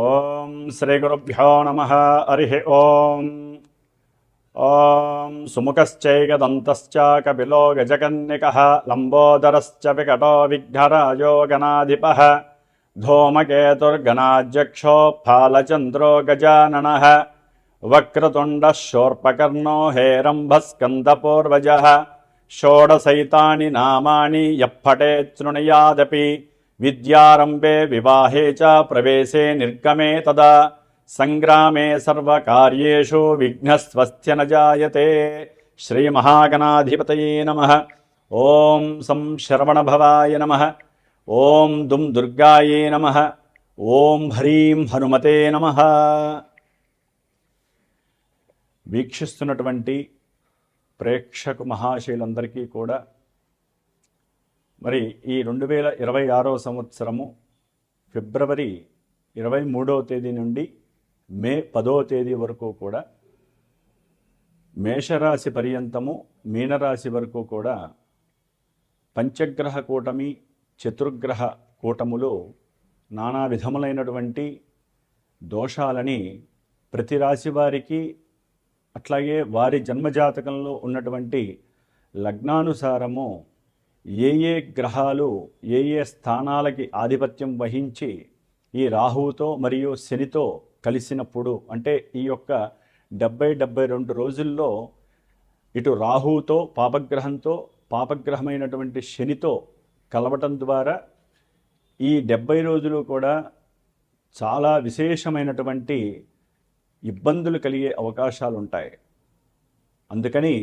ఓం శ్రీ గురుభ్యో నమః. హరి ఓం. ఓం సుముఖశ్చైకదంతశ్చ కపిలో గజకన్నికః లంబోదరశ్చ వికటో విఘ్నరాజో గణాధిపః ధూమకేతుర్గణాధ్యక్షో ఫాలచంద్రో గజాననః వక్రతుండః శూర్పకర్ణో హేరంభస్కందపూర్వజः షోడశైతాని నామాని యప్పఠేత్ శృణుయాదపి విద్యారంభే వివాహే చ ప్రవేశే నిర్గమే తదా సంగ్రామే సర్వకార్యేషు విఘ్నస్వస్త్య న జాయతే. శ్రీ మహాగణాధిపతయే నమః. ఓం సం శరవణభవాయ నమః. ఓం దుం దుర్గాయే నమః. ఓం హ్రీం హనుమతే నమః. వీక్షిస్తున్నటువంటి ప్రేక్షకు మహాశయులందరికీ కూడా మరి ఈ 2026 సంవత్సరము ఫిబ్రవరి 23వ తేదీ నుండి మే 10వ తేదీ వరకు కూడా మేషరాశి పర్యంతము మీనరాశి వరకు కూడా పంచగ్రహ కూటమి చతుర్గ్రహ కూటములు నానా విధములైనటువంటి దోషాలని ప్రతి రాశి వారికి అట్లాగే వారి జన్మజాతకంలో ఉన్నటువంటి లగ్నానుసారము ఏ ఏ గ్రహాలు ఏ ఏ స్థానాలకి ఆధిపత్యం వహించి ఈ రాహువుతో మరియు శనితో కలిసినప్పుడు అంటే ఈ యొక్క 70-72 రోజుల్లో ఇటు రాహువుతో పాపగ్రహంతో పాపగ్రహమైనటువంటి శనితో కలవటం ద్వారా ఈ 70 రోజులు కూడా చాలా విశేషమైనటువంటి ఇబ్బందులు కలిగే అవకాశాలు ఉంటాయి. అందుకని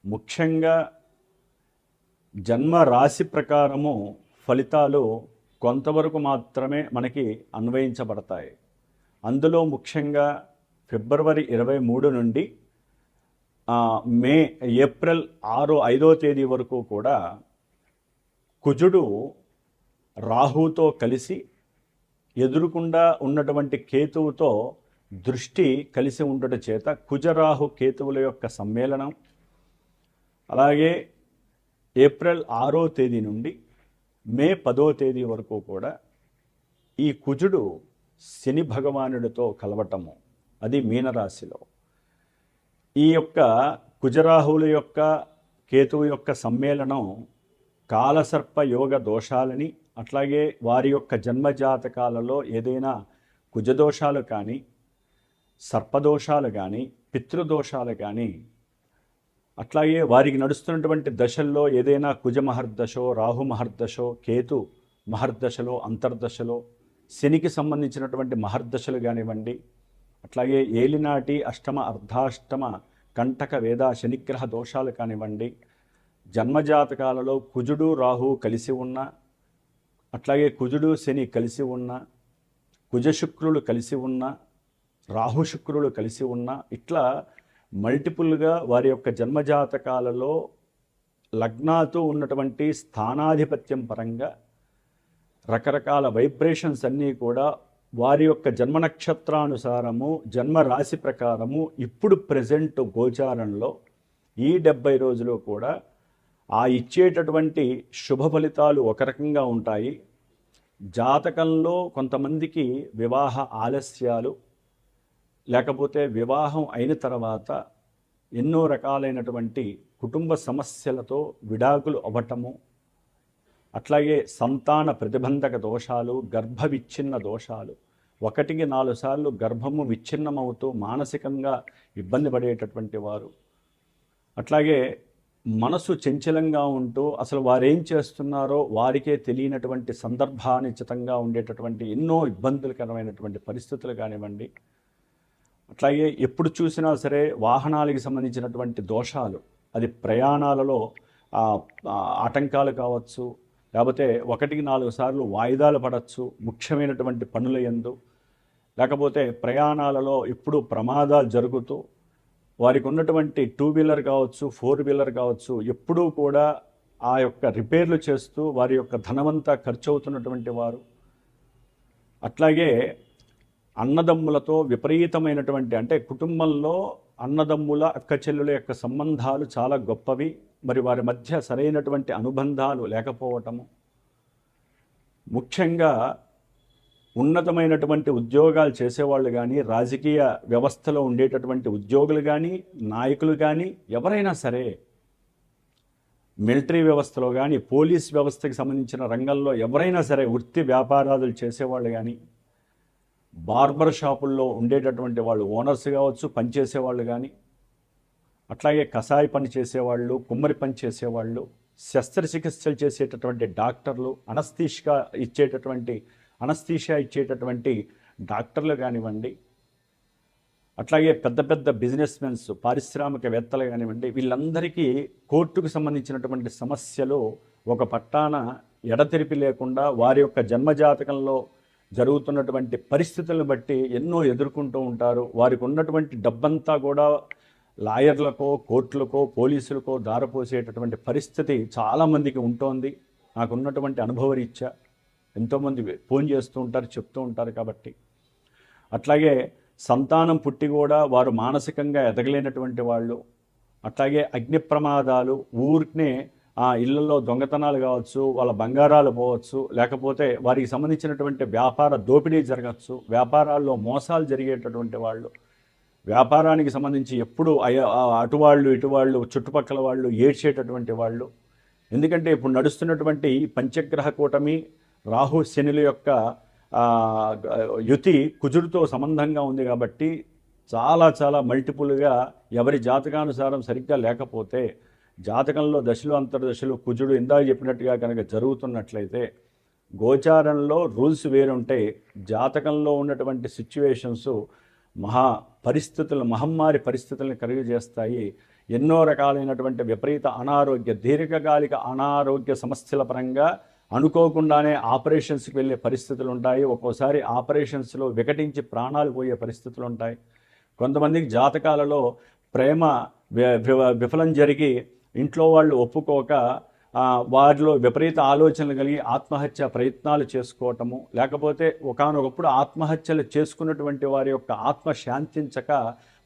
ముఖ్యంగా జన్మ రాశి ప్రకారము ఫలితాలు కొంతవరకు మాత్రమే మనకి అన్వయించబడతాయి. అందులో ముఖ్యంగా ఫిబ్రవరి 23 నుండి ఏప్రిల్ 5వ తేదీ వరకు కూడా కుజుడు రాహుతో కలిసి ఎదురుకుండా ఉన్నటువంటి కేతువుతో దృష్టి కలిసి ఉండట చేత కుజరాహు కేతువుల యొక్క సమ్మేళనం, అలాగే ఏప్రిల్ 6వ తేదీ నుండి మే 10వ తేదీ వరకు కూడా ఈ కుజుడు శని భగవానుడితో కలవటము, అది మీనరాశిలో. ఈ యొక్క కుజరాహువుల యొక్క కేతువు యొక్క సమ్మేళనం కాలసర్ప యోగ దోషాలని, అట్లాగే వారి యొక్క జన్మజాతకాలలో ఏదైనా కుజదోషాలు కానీ సర్పదోషాలు కానీ పితృదోషాలు కానీ, అట్లాగే వారికి నడుస్తున్నటువంటి దశల్లో ఏదైనా కుజ మహర్దశో రాహు మహర్దశో కేతు మహర్దశలో అంతర్దశలో శనికి సంబంధించినటువంటి మహర్దశలు కానివ్వండి, అట్లాగే ఏలినాటి అష్టమ అర్ధాష్టమ కంటక వేద శనిగ్రహ దోషాలు కానివ్వండి, జన్మజాతకాలలో కుజుడు రాహు కలిసి ఉన్న, అట్లాగే కుజుడు శని కలిసి ఉన్న, కుజశుక్రులు కలిసి ఉన్న, రాహుశుక్రులు కలిసి ఉన్న, ఇట్లా మల్టిపుల్గా వారి యొక్క జన్మజాతకాలలో లగ్నాతో ఉన్నటువంటి స్థానాధిపత్యం పరంగా రకరకాల వైబ్రేషన్స్ అన్నీ కూడా వారి యొక్క జన్మ నక్షత్రానుసారము జన్మ రాశి ప్రకారము ఇప్పుడు ప్రెజెంట్ గోచారంలో ఈ 70 రోజులు కూడా ఆ ఇచ్చేటటువంటి శుభ ఫలితాలు ఒక రకంగా ఉంటాయి. జాతకంలో కొంతమందికి వివాహ ఆలస్యాలు, లేకపోతే వివాహం అయిన తర్వాత ఎన్నో రకాలైనటువంటి కుటుంబ సమస్యలతో విడాకులు అవ్వటము, అట్లాగే సంతాన ప్రతిబంధక దోషాలు, గర్భ విచ్ఛిన్న దోషాలు, 1-4 సార్లు గర్భము విచ్ఛిన్నమవుతూ మానసికంగా ఇబ్బంది పడేటటువంటి వారు, అట్లాగే మనసు చంచలంగా ఉంటూ అసలు వారేం చేస్తున్నారో వారికే తెలియనటువంటి సందర్భానిచితంగా ఉండేటటువంటి ఎన్నో ఇబ్బందులకరమైనటువంటి పరిస్థితులు కానివ్వండి, అట్లాగే ఎప్పుడు చూసినా సరే వాహనాలకి సంబంధించినటువంటి దోషాలు, అది ప్రయాణాలలో ఆటంకాలు కావచ్చు, లేకపోతే 1-4 సార్లు వాయిదాలు పడవచ్చు ముఖ్యమైనటువంటి పనుల యందు, లేకపోతే ప్రయాణాలలో ఎప్పుడు ప్రమాదాలు జరుగుతూ వారికి ఉన్నటువంటి 2 వీలర్ కావచ్చు 4 వీలర్ కావచ్చు ఎప్పుడూ కూడా ఆ యొక్క రిపేర్లు చేస్తూ వారి యొక్క ధనమంతా ఖర్చు అవుతున్నటువంటి వారు, అట్లాగే అన్నదమ్ములతో విపరీతమైనటువంటి, అంటే కుటుంబంలో అన్నదమ్ముల అక్క చెల్లుల యొక్క సంబంధాలు చాలా గొప్పవి, మరి వారి మధ్య సరైనటువంటి అనుబంధాలు లేకపోవటము, ముఖ్యంగా ఉన్నతమైనటువంటి ఉద్యోగాలు చేసేవాళ్ళు కానీ, రాజకీయ వ్యవస్థలో ఉండేటటువంటి ఉద్యోగులు కానీ, నాయకులు కానీ, ఎవరైనా సరే, మిలిటరీ వ్యవస్థలో కానీ, పోలీస్ వ్యవస్థకి సంబంధించిన రంగంలో ఎవరైనా సరే, వృత్తి వ్యాపారాలు చేసేవాళ్ళు కానీ, బార్బర్ షాపుల్లో ఉండేటటువంటి వాళ్ళు ఓనర్స్ కావచ్చు, పనిచేసేవాళ్ళు కానీ, అట్లాగే కషాయ పని చేసేవాళ్ళు, కుమ్మరి పని చేసేవాళ్ళు, శస్త్రచికిత్సలు చేసేటటువంటి డాక్టర్లు, అనస్థీషియా ఇచ్చేటటువంటి డాక్టర్లు కానివ్వండి, అట్లాగే పెద్ద పెద్ద బిజినెస్మెన్స్, పారిశ్రామికవేత్తలు కానివ్వండి, వీళ్ళందరికీ కోర్టుకు సంబంధించినటువంటి సమస్యలు ఒక పట్టాన ఎడతెరిపి లేకుండా వారి యొక్క జన్మజాతకంలో జరుగుతున్నటువంటి పరిస్థితులను బట్టి ఎన్నో ఎదుర్కొంటూ ఉంటారు. వారికి ఉన్నటువంటి డబ్బంతా కూడా లాయర్లకో, కోర్టులకో, పోలీసులకో దారపోసేటటువంటి పరిస్థితి చాలామందికి ఉంటోంది. నాకున్నటువంటి అనుభవరీత్యా ఎంతోమంది ఫోన్ చేస్తూ ఉంటారు, చెప్తూ ఉంటారు. కాబట్టి అట్లాగే సంతానం పుట్టి కూడా వారు మానసికంగా ఎదగలేనటువంటి వాళ్ళు, అట్లాగే అగ్ని ప్రమాదాలు, ఊరికనే ఆ ఇళ్లలో దొంగతనాలు కావచ్చు, వాళ్ళ బంగారాలు పోవచ్చు, లేకపోతే వారికి సంబంధించినటువంటి వ్యాపార దోపిడీ జరగచ్చు, వ్యాపారాల్లో మోసాలు జరిగేటటువంటి వాళ్ళు, వ్యాపారానికి సంబంధించి ఎప్పుడు అటువాళ్ళు ఇటువాళ్ళు చుట్టుపక్కల వాళ్ళు ఏడ్చేటటువంటి వాళ్ళు. ఎందుకంటే ఇప్పుడు నడుస్తున్నటువంటి పంచగ్రహ కూటమి, రాహు శనుల యొక్క యుతి కుజుడితో సంబంధంగా ఉంది. కాబట్టి చాలా చాలా మల్టిపుల్గా ఎవరి జాతకానుసారం సరిగ్గా లేకపోతే, జాతకంలో దశలు అంతర్దశలు కుజుడు ఇందాక చెప్పినట్టుగా కనుక జరుగుతున్నట్లయితే, గోచారంలో రూల్స్ వేరుంటాయి. జాతకంలో ఉన్నటువంటి సిచ్యువేషన్స్ మహమ్మారి పరిస్థితులను కలుగజేస్తాయి. ఎన్నో రకాలైనటువంటి విపరీత అనారోగ్య, దీర్ఘకాలిక అనారోగ్య సమస్యల పరంగా అనుకోకుండానే ఆపరేషన్స్కి వెళ్ళే పరిస్థితులు ఉంటాయి. ఒక్కోసారి ఆపరేషన్స్లో వికటించి ప్రాణాలు పోయే పరిస్థితులు ఉంటాయి. కొంతమందికి జాతకాలలో ప్రేమ విఫలం జరిగి ఇంట్లో వాళ్ళు ఒప్పుకోక వారిలో విపరీత ఆలోచనలు కలిగి ఆత్మహత్య ప్రయత్నాలు చేసుకోవటము, లేకపోతే ఒకానొకప్పుడు ఆత్మహత్యలు చేసుకున్నటువంటి వారి యొక్క ఆత్మ శాంతించక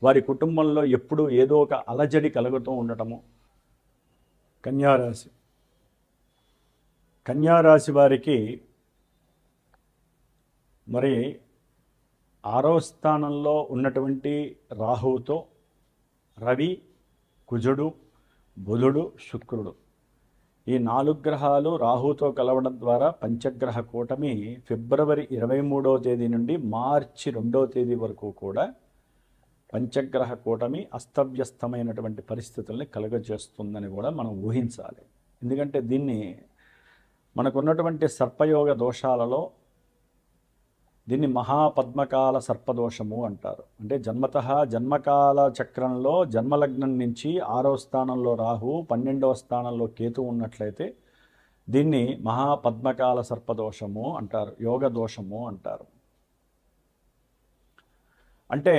వారి కుటుంబంలో ఎప్పుడూ ఏదో ఒక అలజడి కలుగుతూ ఉండటము. కన్యారాశి వారికి మరి 6వ స్థానంలో ఉన్నటువంటి రాహువుతో రవి, కుజుడు, బుధుడు, శుక్రుడు, ఈ 4 గ్రహాలు రాహుతో కలవడం ద్వారా పంచగ్రహ కూటమి ఫిబ్రవరి 23వ తేదీ నుండి మార్చి 2వ తేదీ వరకు కూడా పంచగ్రహ కూటమి అస్తవ్యస్తమైనటువంటి పరిస్థితుల్ని కలుగజేస్తుందని కూడా మనం ఊహించాలి. ఎందుకంటే దీన్ని మనకున్నటువంటి సర్పయోగ దోషాలలో దీన్ని మహాపద్మకాల సర్పదోషము అంటారు. అంటే జన్మకాల చక్రంలో జన్మలగ్నం నుంచి 6వ స్థానంలో రాహు, 12వ స్థానంలో కేతు ఉన్నట్లయితే దీన్ని మహాపద్మకాల సర్పదోషము అంటారు, యోగ దోషము అంటారు. అంటే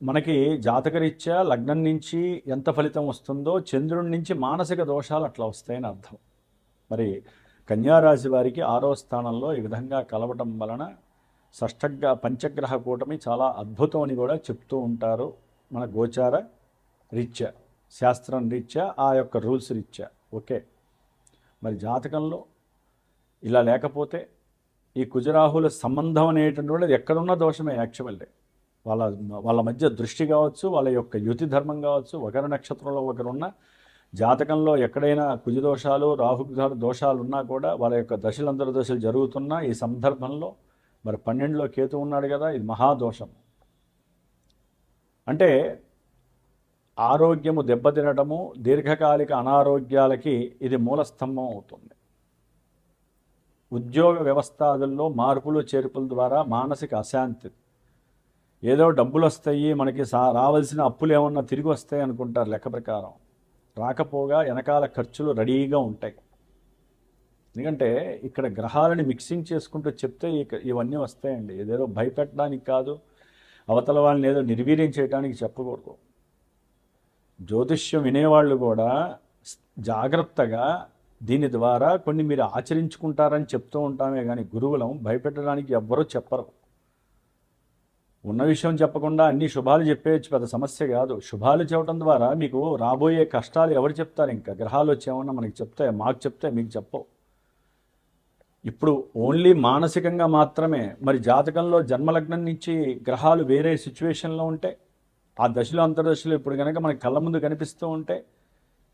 మనకి జాతకరీత్యా లగ్నం నుంచి ఎంత ఫలితం వస్తుందో చంద్రుడి నుంచి మానసిక దోషాలు అట్లా వస్తాయని అర్థం. మరి కన్యారాశి వారికి 6వ స్థానంలో ఈ విధంగా కలవటం వలన పంచగ్రహ కూటమి చాలా అద్భుతం అని కూడా చెప్తూ ఉంటారు. మన గోచార రీత్యా, శాస్త్రం రీత్యా, ఆ యొక్క రూల్స్ రీత్యా. ఓకే, మరి జాతకంలో ఇలా లేకపోతే ఈ కుజరాహుల సంబంధం అనేటువంటిది ఎక్కడున్న దోషమే. యాక్చువల్లీ వాళ్ళ మధ్య దృష్టి కావచ్చు, వాళ్ళ యొక్క యుతి ధర్మం కావచ్చు, ఒకరి నక్షత్రంలో ఒకరున్న జాతకంలో ఎక్కడైనా కుజదోషాలు, రాహుగ్రహ దోషాలు ఉన్నా కూడా వాళ్ళ యొక్క దశలు జరుగుతున్న ఈ సందర్భంలో మరి 12లో కేతు ఉన్నాడు కదా, ఇది మహాదోషం. అంటే ఆరోగ్యము దెబ్బతినడము, దీర్ఘకాలిక అనారోగ్యాలకి ఇది మూలస్తంభం అవుతుంది. ఉద్యోగ వ్యవస్థలో మార్పులు చేర్పుల ద్వారా మానసిక అశాంతి, ఏదో డబ్బులు వస్తాయి మనకి, రావాల్సిన అప్పులు ఏమన్నా తిరిగి వస్తాయి అనుకుంటారు. లెక్క ప్రకారం రాకపోగా వెనకాల ఖర్చులు రెడీగా ఉంటాయి. ఎందుకంటే ఇక్కడ గ్రహాలని మిక్సింగ్ చేసుకుంటూ చెప్తే ఇవన్నీ వస్తాయండి. ఏదేదో భయపెట్టడానికి కాదు, అవతల వాళ్ళని ఏదో నిర్వీర్యం చేయడానికి చెప్పకూడదు. జ్యోతిష్యం వినేవాళ్ళు కూడా జాగ్రత్తగా దీని ద్వారా కొన్ని మీరు ఆచరించుకుంటారని చెప్తూ ఉంటామే కానీ గురువులం భయపెట్టడానికి ఎవ్వరూ చెప్పరు. ఉన్న విషయం చెప్పకుండా అన్ని శుభాలు చెప్పేయచ్చు, పెద్ద సమస్య కాదు. శుభాలు చెప్పడం ద్వారా మీకు రాబోయే కష్టాలు ఎవరు చెప్తారు? ఇంకా గ్రహాలు వచ్చేమన్నా మనకి చెప్తాయి, మాకు చెప్తే మీకు చెప్పవు. ఇప్పుడు ఓన్లీ మానసికంగా మాత్రమే. మరి జాతకంలో జన్మలగ్నం నుంచి గ్రహాలు వేరే సిచ్యువేషన్లో ఉంటే, ఆ దశలో అంతర్దశలో ఇప్పుడు కనుక మనకి కళ్ళ ముందు కనిపిస్తూ ఉంటే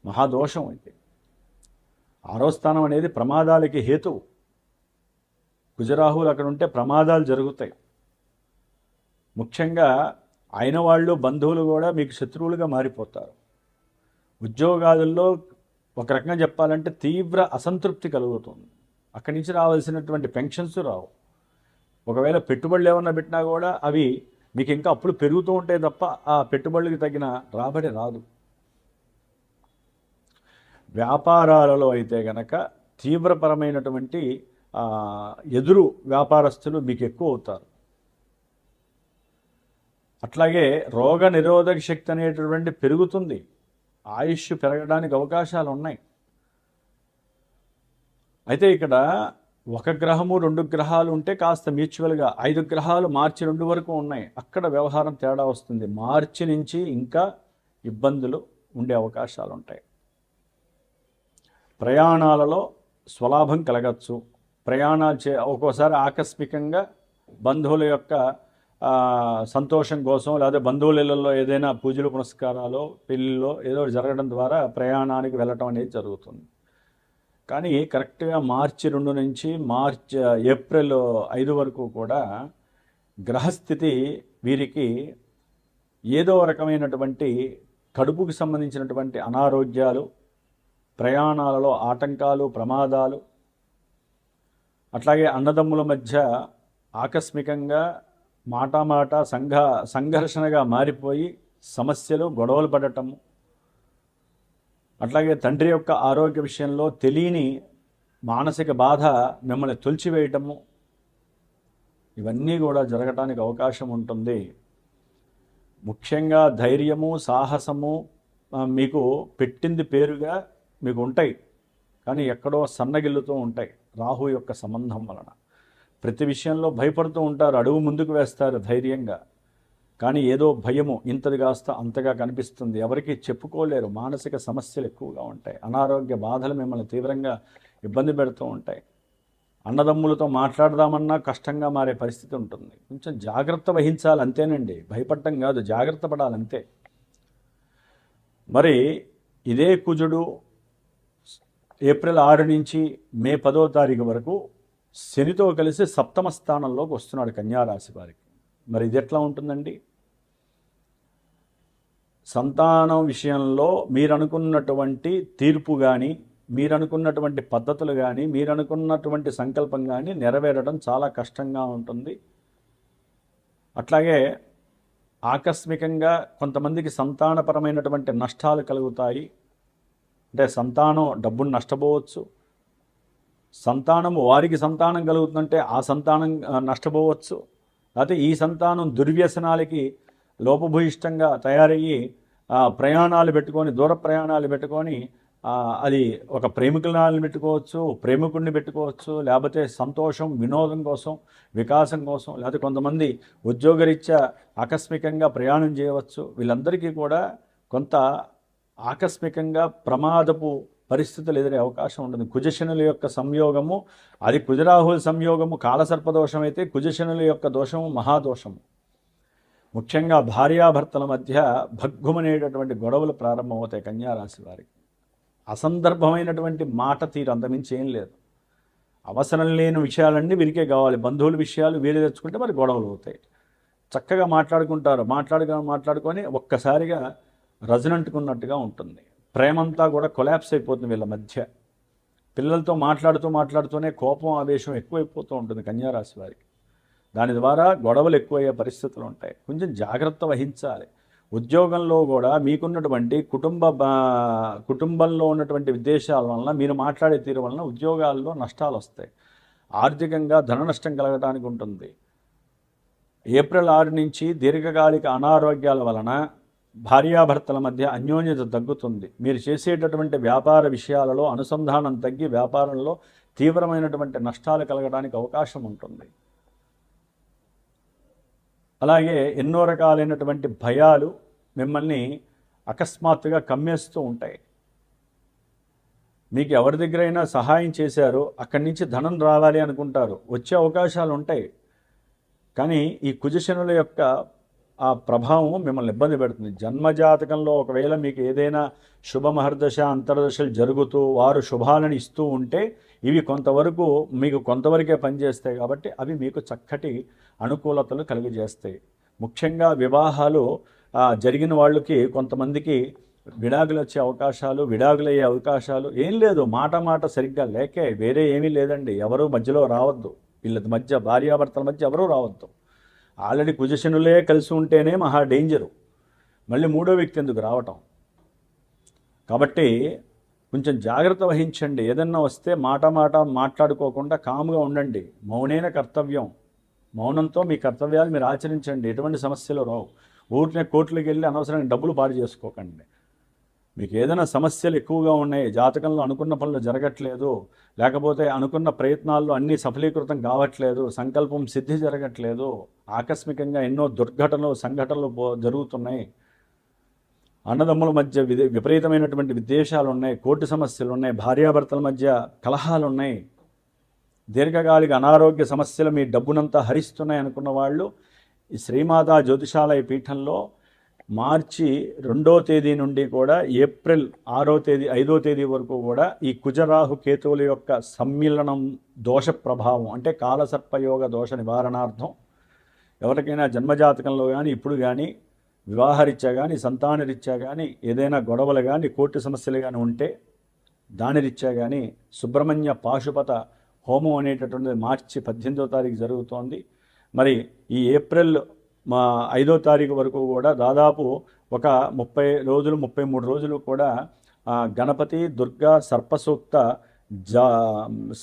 మహాదోషం అయితే. 6వ స్థానం అనేది ప్రమాదాలకి హేతువు. కుజరాహువులు అక్కడ ఉంటే ప్రమాదాలు జరుగుతాయి. ముఖ్యంగా అయిన వాళ్ళు బంధువులు కూడా మీకు శత్రువులుగా మారిపోతారు. ఉద్యోగాదుల్లో ఒక రకంగా చెప్పాలంటే తీవ్ర అసంతృప్తి కలుగుతుంది. అక్కడి నుంచి రావాల్సినటువంటి పెన్షన్స్ రావు. ఒకవేళ పెట్టుబడులు ఏమన్నా పెట్టినా కూడా అవి మీకు ఇంకా అప్పులు పెరుగుతూ ఉంటాయి తప్ప ఆ పెట్టుబడులకు తగిన రాబడి రాదు. వ్యాపారాలలో అయితే గనక తీవ్రపరమైనటువంటి ఎదురు వ్యాపారస్తులు మీకు ఎక్కువ అవుతారు. అట్లాగే రోగ నిరోధక శక్తి అనేటటువంటి పెరుగుతుంది. ఆయుష్ పెరగడానికి అవకాశాలు ఉన్నాయి. అయితే ఇక్కడ ఒక గ్రహము 2 గ్రహాలు ఉంటే కాస్త మ్యూచువల్గా 5 గ్రహాలు మార్చి 2 వరకు ఉన్నాయి. అక్కడ వ్యవహారం తేడా వస్తుంది. మార్చి నుంచి ఇంకా ఇబ్బందులు ఉండే అవకాశాలు ఉంటాయి. ప్రయాణాలలో స్వలాభం కలగచ్చు. ప్రయాణాలు ఒక్కోసారి ఆకస్మికంగా బంధువుల యొక్క సంతోషం కోసం లేదా బంధువులలో ఏదైనా పూజలు పునస్కారాలు పెళ్ళిలో ఏదో జరగడం ద్వారా ప్రయాణానికి వెళ్ళటం అనేది జరుగుతుంది. కానీ కరెక్ట్గా మార్చి 2 నుంచి ఏప్రిల్ 5 వరకు కూడా గ్రహస్థితి వీరికి ఏదో రకమైనటువంటి కడుపుకి సంబంధించినటువంటి అనారోగ్యాలు, ప్రయాణాలలో ఆటంకాలు, ప్రమాదాలు, అట్లాగే అన్నదమ్ముల మధ్య ఆకస్మికంగా మాట సంఘర్షణగా మారిపోయి సమస్యలు, గొడవలు పడటము, అట్లాగే తండ్రి యొక్క ఆరోగ్య విషయంలో తెలియని మానసిక బాధ మిమ్మల్ని తొలిచివేయటము, ఇవన్నీ కూడా జరగటానికి అవకాశం ఉంటుంది. ముఖ్యంగా ధైర్యము, సాహసము మీకు పెట్టింది పేరుగా మీకు ఉంటాయి, కానీ ఎక్కడో సన్నగిల్లుతూ ఉంటాయి రాహు యొక్క సంబంధం వలన. ప్రతి విషయంలో భయపడుతూ ఉంటారు, అడుగు ముందుకు వేస్తారు ధైర్యంగా, కానీ ఏదో భయము ఇంతది కాస్త అంతగా కనిపిస్తుంది. ఎవరికి చెప్పుకోలేరు. మానసిక సమస్యలు ఎక్కువగా ఉంటాయి. అనారోగ్య బాధలు మిమ్మల్ని తీవ్రంగా ఇబ్బంది పెడుతూ ఉంటాయి. అన్నదమ్ములతో మాట్లాడదామన్నా కష్టంగా మారే పరిస్థితి ఉంటుంది. కొంచెం జాగ్రత్త వహించాలి అంతేనండి, భయపడటం కాదు, జాగ్రత్త పడాలంతే. మరి ఇదే కుజుడు ఏప్రిల్ 6 నుంచి మే 10వ తారీఖు వరకు శనితో కలిసి 7వ స్థానంలోకి వస్తున్నాడు కన్యారాశి వారికి. మరి ఇది ఎట్లా ఉంటుందండి? సంతానం విషయంలో మీరనుకున్నటువంటి తీర్పు కానీ, మీరనుకున్నటువంటి పద్ధతులు కానీ, మీరనుకున్నటువంటి సంకల్పం కానీ నెరవేరడం చాలా కష్టంగా ఉంటుంది. అట్లాగే ఆకస్మికంగా కొంతమందికి సంతానపరమైనటువంటి నష్టాలు కలుగుతాయి. అంటే సంతానం డబ్బును నష్టపోవచ్చు, సంతానము వారికి సంతానం కలుగుతుందంటే ఆ సంతానం నష్టపోవచ్చు, అయితే ఈ సంతానం దుర్వ్యసనాలకి లోపభూయిష్టంగా తయారయ్యి ప్రయాణాలు పెట్టుకొని, దూర ప్రయాణాలు పెట్టుకొని, అది ఒక ప్రేమికులను పెట్టుకోవచ్చు, ప్రేమికుడిని పెట్టుకోవచ్చు, లేకపోతే సంతోషం, వినోదం కోసం, వికాసం కోసం, లేకపోతే కొంతమంది ఉద్యోగరీత్యా ఆకస్మికంగా ప్రయాణం చేయవచ్చు. వీళ్ళందరికీ కూడా కొంత ఆకస్మికంగా ప్రమాదపు పరిస్థితులు ఎదురే అవకాశం ఉంటుంది. కుజశనుల యొక్క సంయోగము, అది కుజరాహుల సంయోగము కాలసర్పదోషం అయితే, కుజశనుల యొక్క దోషము మహాదోషము. ముఖ్యంగా భార్యాభర్తల మధ్య భగ్గుమనేటటువంటి గొడవలు ప్రారంభమవుతాయి కన్యారాశి వారికి. అసందర్భమైనటువంటి మాట తీరు, అంతమించి ఏం లేదు. అవసరం లేని విషయాలన్నీ వీరికే కావాలి. బంధువుల విషయాలు వీరే తెచ్చుకుంటే మరి గొడవలు అవుతాయి. చక్కగా మాట్లాడుకుంటారు, మాట్లాడుకొని ఒక్కసారిగా రజనంటుకున్నట్టుగా ఉంటుంది. ప్రేమంతా కూడా కొలాప్స్ అయిపోతుంది వీళ్ళ మధ్య. పిల్లలతో మాట్లాడుతూనే కోపం, ఆవేశం ఎక్కువైపోతూ ఉంటుంది కన్యారాశి వారికి. దాని ద్వారా గొడవలు ఎక్కువయ్యే పరిస్థితులు ఉంటాయి. కొంచెం జాగ్రత్త వహించాలి. ఉద్యోగంలో కూడా మీకున్నటువంటి కుటుంబంలో ఉన్నటువంటి విద్వేషాల వలన, మీరు మాట్లాడే తీరు వలన ఉద్యోగాల్లో నష్టాలు వస్తాయి. ఆర్థికంగా ధన నష్టం కలగడానికి ఉంటుంది. ఏప్రిల్ 6 నుంచి దీర్ఘకాలిక అనారోగ్యాల వలన భార్యాభర్తల మధ్య అన్యోన్యత తగ్గుతుంది. మీరు చేసేటటువంటి వ్యాపార విషయాలలో అనుసంధానం తగ్గి వ్యాపారంలో తీవ్రమైనటువంటి నష్టాలు కలగడానికి అవకాశం ఉంటుంది. అలాగే ఎన్నో రకాలైనటువంటి భయాలు మిమ్మల్ని అకస్మాత్తుగా కమ్మేస్తూ ఉంటాయి. మీకు ఎవరి దగ్గరైనా సహాయం చేశారో అక్కడి నుంచి ధనం రావాలి అనుకుంటారు, వచ్చే అవకాశాలు ఉంటాయి. కానీ ఈ కుజశనుల యొక్క ఆ ప్రభావం మిమ్మల్ని ఇబ్బంది పెడుతుంది. జన్మజాతకంలో ఒకవేళ మీకు ఏదైనా శుభమహర్దశ అంతర్దశలు జరుగుతూ వారు శుభాలను ఇస్తూ ఉంటే ఇవి కొంతవరకు మీకు కొంతవరకే పనిచేస్తాయి. కాబట్టి అవి మీకు చక్కటి అనుకూలతలు కలిగజేస్తాయి. ముఖ్యంగా వివాహాలు జరిగిన వాళ్ళకి కొంతమందికి విడాకులు వచ్చే అవకాశాలు, విడాకులయ్యే అవకాశాలు ఏం లేదు. మాట సరిగ్గా లేకే, వేరే ఏమీ లేదండి. ఎవరు మధ్యలో రావద్దు, వీళ్ళ మధ్య భార్యాభర్తల మధ్య ఎవరూ రావద్దు. ఆల్రెడీ కుజశనులే కలిసి ఉంటేనే మహా డేంజరు, మళ్ళీ మూడో వ్యక్తి ఎందుకు రావటం. కాబట్టి కొంచెం జాగ్రత్త వహించండి. ఏదన్నా వస్తే మాట మాట్లాడుకోకుండా కామ్గా ఉండండి. మౌనైన కర్తవ్యం, మౌనంతో మీ కర్తవ్యాలు మీరు ఆచరించండి. ఎటువంటి సమస్యలు రావు. ఊరినే కోర్టులకు వెళ్ళి అనవసరంగా డబ్బులు పాడు చేసుకోకండి. మీకు ఏదైనా సమస్యలు ఎక్కువగా ఉన్నాయి, జాతకంలో అనుకున్న పనులు జరగట్లేదు, లేకపోతే అనుకున్న ప్రయత్నాల్లో అన్నీ సఫలీకృతం కావట్లేదు, సంకల్పం సిద్ధి జరగట్లేదు, ఆకస్మికంగా ఎన్నో సంఘటనలు జరుగుతున్నాయి, అన్నదమ్ముల మధ్య విపరీతమైనటువంటి విద్వేషాలు ఉన్నాయి, కోర్టు సమస్యలు ఉన్నాయి, భార్యాభర్తల మధ్య కలహాలు ఉన్నాయి, దీర్ఘకాలిక అనారోగ్య సమస్యలు మీ డబ్బునంతా హరిస్తున్నాయి అనుకున్న వాళ్ళు ఈ శ్రీమాతా జ్యోతిషాలయ పీఠంలో మార్చి 2వ తేదీ నుండి కూడా ఏప్రిల్ 5వ తేదీ వరకు కూడా ఈ కుజరాహు కేతువుల యొక్క సమ్మిళనం దోష ప్రభావం అంటే కాలసర్పయోగ దోష నివారణార్థం ఎవరికైనా జన్మజాతకంలో కానీ ఇప్పుడు కానీ వివాహరీత్యా కానీ సంతానరీత్యా కానీ ఏదైనా గొడవలు కానీ కోర్టు సమస్యలు కానీ ఉంటే దాని రీత్యా కానీ సుబ్రహ్మణ్య పాశుపత హోమం అనేటటువంటిది మార్చి 18వ తారీఖు జరుగుతోంది. మరి ఈ ఏప్రిల్ 5వ తారీఖు వరకు కూడా దాదాపు ఒక 33 రోజులు కూడా గణపతి దుర్గా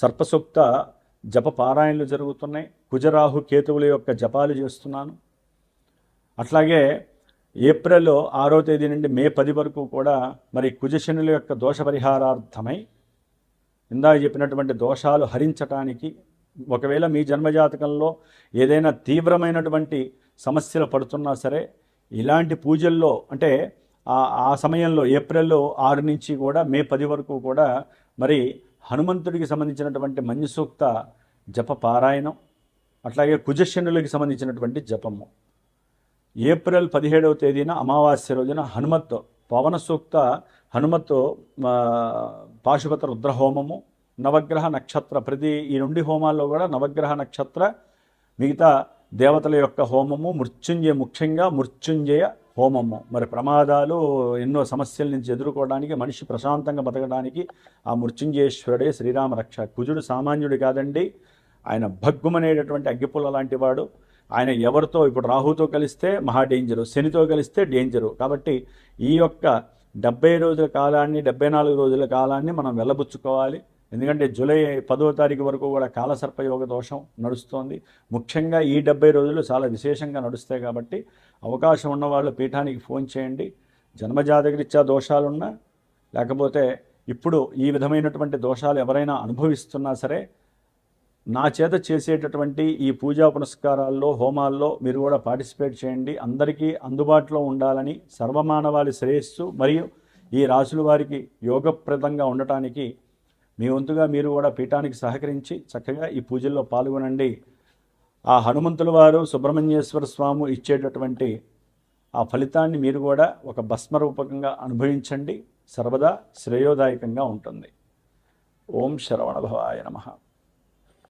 సర్పసూక్త జప పారాయణలు జరుగుతున్నాయి. కుజరాహు కేతువుల యొక్క జపాలు చేస్తున్నాను. అట్లాగే ఏప్రిల్ 6వ తేదీ నుండి మే 10 వరకు కూడా మరి కుజశనుల యొక్క దోష పరిహారార్థమై ఇందాక చెప్పినటువంటి దోషాలు హరించటానికి ఒకవేళ మీ జన్మజాతకంలో ఏదైనా తీవ్రమైనటువంటి సమస్యలు పడుతున్నా సరే ఇలాంటి పూజల్లో అంటే ఆ సమయంలో ఏప్రిల్ 6 నుంచి కూడా మే 10 వరకు కూడా మరి హనుమంతుడికి సంబంధించినటువంటి మంజుసూక్త జప పారాయణం, అట్లాగే కుజశనులకి సంబంధించినటువంటి జపము. ఏప్రిల్ 17వ తేదీన అమావాస్య రోజున పవన సూక్త హనుమత్ పాశుపత రుద్రహోమము, నవగ్రహ నక్షత్ర ప్రతి ఈ 2 హోమాల్లో కూడా నవగ్రహ నక్షత్ర మిగతా దేవతల యొక్క హోమము, ముఖ్యంగా మృత్యుంజయ హోమము. మరి ప్రమాదాలు ఎన్నో సమస్యల నుంచి ఎదుర్కోవడానికి మనిషి ప్రశాంతంగా బతకడానికి ఆ మృత్యుంజయేశ్వరుడే శ్రీరామ రక్ష. కుజుడు సామాన్యుడు కాదండి, ఆయన భగ్గుమనేటటువంటి అగ్గిపుల్ల లాంటి వాడు. ఆయన ఎవరితో ఇప్పుడు రాహుతో కలిస్తే మహా డేంజరు, శనితో కలిస్తే డేంజరు. కాబట్టి ఈ యొక్క 70 రోజుల కాలాన్ని 74 రోజుల కాలాన్ని మనం వెళ్ళబుచ్చుకోవాలి. ఎందుకంటే జూలై 10వ తారీఖు వరకు కూడా కాలసర్పయోగ దోషం నడుస్తోంది. ముఖ్యంగా ఈ 70 రోజులు చాలా విశేషంగా నడుస్తాయి. కాబట్టి అవకాశం ఉన్నవాళ్ళు పీఠానికి ఫోన్ చేయండి. జన్మజాతకరీత్యా దోషాలున్నా లేకపోతే ఇప్పుడు ఈ విధమైనటువంటి దోషాలు ఎవరైనా అనుభవిస్తున్నా సరే నా చేత చేసేటటువంటి ఈ పూజా పునస్కారాల్లో హోమాల్లో మీరు కూడా పార్టిసిపేట్ చేయండి. అందరికీ అందుబాటులో ఉండాలని, సర్వమానవాళి శ్రేయస్సు మరియు ఈ రాశుల వారికి యోగప్రదంగా ఉండటానికి మీ వంతుగా మీరు కూడా పీఠానికి సహకరించి చక్కగా ఈ పూజల్లో పాల్గొనండి. ఆ హనుమంతుల వారు సుబ్రహ్మణ్యేశ్వర స్వామి ఇచ్చేటటువంటి ఆ ఫలితాన్ని మీరు కూడా ఒక భస్మరూపకంగా అనుభవించండి. సర్వదా శ్రేయోదాయకంగా ఉంటుంది. ఓం శరవణ భవాయ నమః.